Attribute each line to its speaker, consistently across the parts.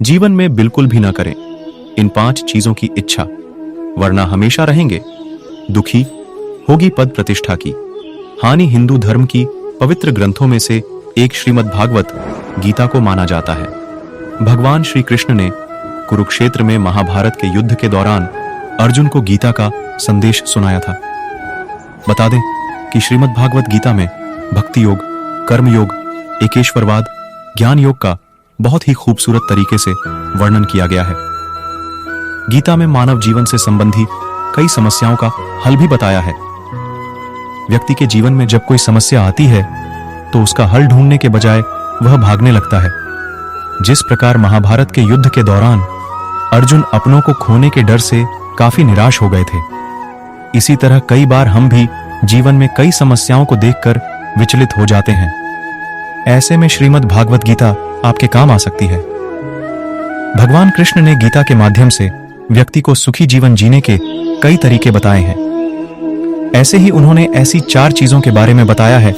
Speaker 1: जीवन में बिल्कुल भी ना करें इन 5 चीजों की इच्छा, वरना हमेशा रहेंगे दुखी। होगी पद प्रतिष्ठा की हानि। हिंदू धर्म की पवित्र ग्रंथों में से एक श्रीमद् भागवत गीता को माना जाता है। भगवान श्री कृष्ण ने कुरुक्षेत्र में महाभारत के युद्ध के दौरान अर्जुन को गीता का संदेश सुनाया था। बता दें कि श्रीमद् भागवत गीता में भक्ति योग, कर्म योग, एकेश्वरवाद, ज्ञान योग का बहुत ही खूबसूरत तरीके से वर्णन किया गया है। गीता में मानव जीवन से संबंधी कई समस्याओं का हल भी बताया है। व्यक्ति के जीवन में जब कोई समस्या आती है तो उसका हल ढूंढने के बजाय वह भागने लगता है। जिस प्रकार महाभारत के युद्ध के दौरान अर्जुन अपनों को खोने के डर से काफी निराश हो गए थे, इसी तरह कई बार हम भी जीवन में कई समस्याओं को देखकर विचलित हो जाते हैं। ऐसे में श्रीमद् भागवत गीता आपके काम आ सकती है। भगवान कृष्ण ने गीता के माध्यम से व्यक्ति को सुखी जीवन जीने के कई तरीके बताए हैं। ऐसे ही उन्होंने ऐसी 4 चीजों के बारे में बताया है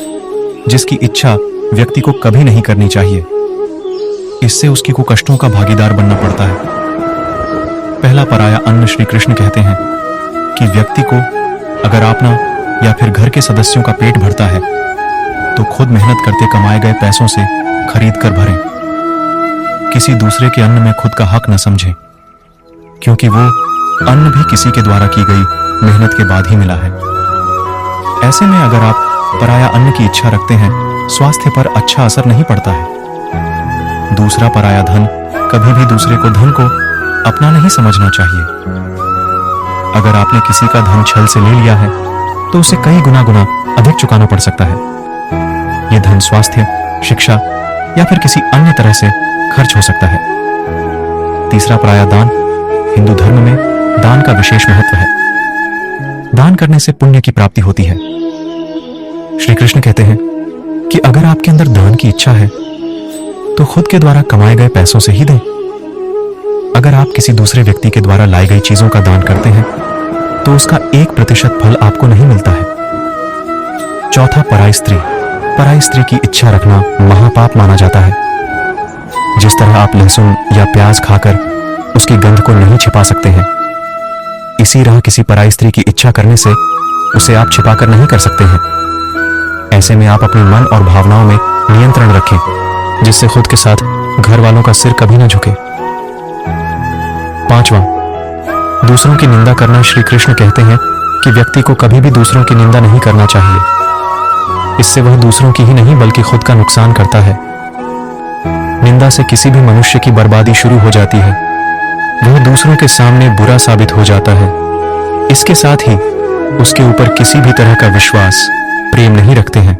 Speaker 1: जिसकी इच्छा व्यक्ति को कभी नहीं करनी चाहिए। इससे उसकी को कष्टों का भागीदार बनना पड़ता है। पहला पराया अन्न। श्री कृष्ण कहते हैं कि व्यक्ति को अगर अपना या फिर घर के सदस्यों का पेट भरता है तो खुद मेहनत करते कमाए गए पैसों से खरीद कर भरें। किसी दूसरे के अन्न में खुद का हक न समझें, क्योंकि वो अन्न भी किसी के द्वारा की गई मेहनत के बाद ही मिला है। ऐसे में अगर आप पराया अन्न की इच्छा रखते हैं, स्वास्थ्य पर अच्छा असर नहीं पड़ता है। दूसरा पराया धन। कभी भी दूसरे को धन को अपना नहीं समझना चाहिए। अगर आपने किसी का धन छल से ले लिया है तो उसे कई गुना अधिक चुकाना पड़ सकता है। यह धन स्वास्थ्य, शिक्षा या फिर किसी अन्य तरह से खर्च हो सकता है। तीसरा पराया दान। हिंदू धर्म में दान का विशेष महत्व है। दान करने से पुण्य की प्राप्ति होती है। श्री कृष्ण कहते हैं कि अगर आपके अंदर दान की इच्छा है तो खुद के द्वारा कमाए गए पैसों से ही दें। अगर आप किसी दूसरे व्यक्ति के द्वारा लाई गई चीजों का दान करते हैं तो उसका 1% फल आपको नहीं मिलता है। चौथा पराई स्त्री। पराई स्त्री की इच्छा रखना महापाप माना जाता है। जिस तरह आप लहसुन या प्याज खाकर उसकी गंध को नहीं छिपा सकते हैं, इसी तरह किसी पराई स्त्री की इच्छा करने से उसे आप छिपाकर नहीं कर सकते हैं। ऐसे में आप अपने मन और भावनाओं में नियंत्रण रखें, जिससे खुद के साथ घर वालों का सिर कभी न झुके। 5वां, दूसरों की निंदा करना। श्री कृष्ण कहते हैं कि व्यक्ति को कभी भी दूसरों की निंदा नहीं करना चाहिए। इससे वह दूसरों की ही नहीं बल्कि खुद का नुकसान करता है। निंदा से किसी भी मनुष्य की बर्बादी शुरू हो जाती है। वह दूसरों के सामने बुरा साबित हो जाता है। इसके साथ ही उसके ऊपर किसी भी तरह का विश्वास, प्रेम नहीं रखते हैं।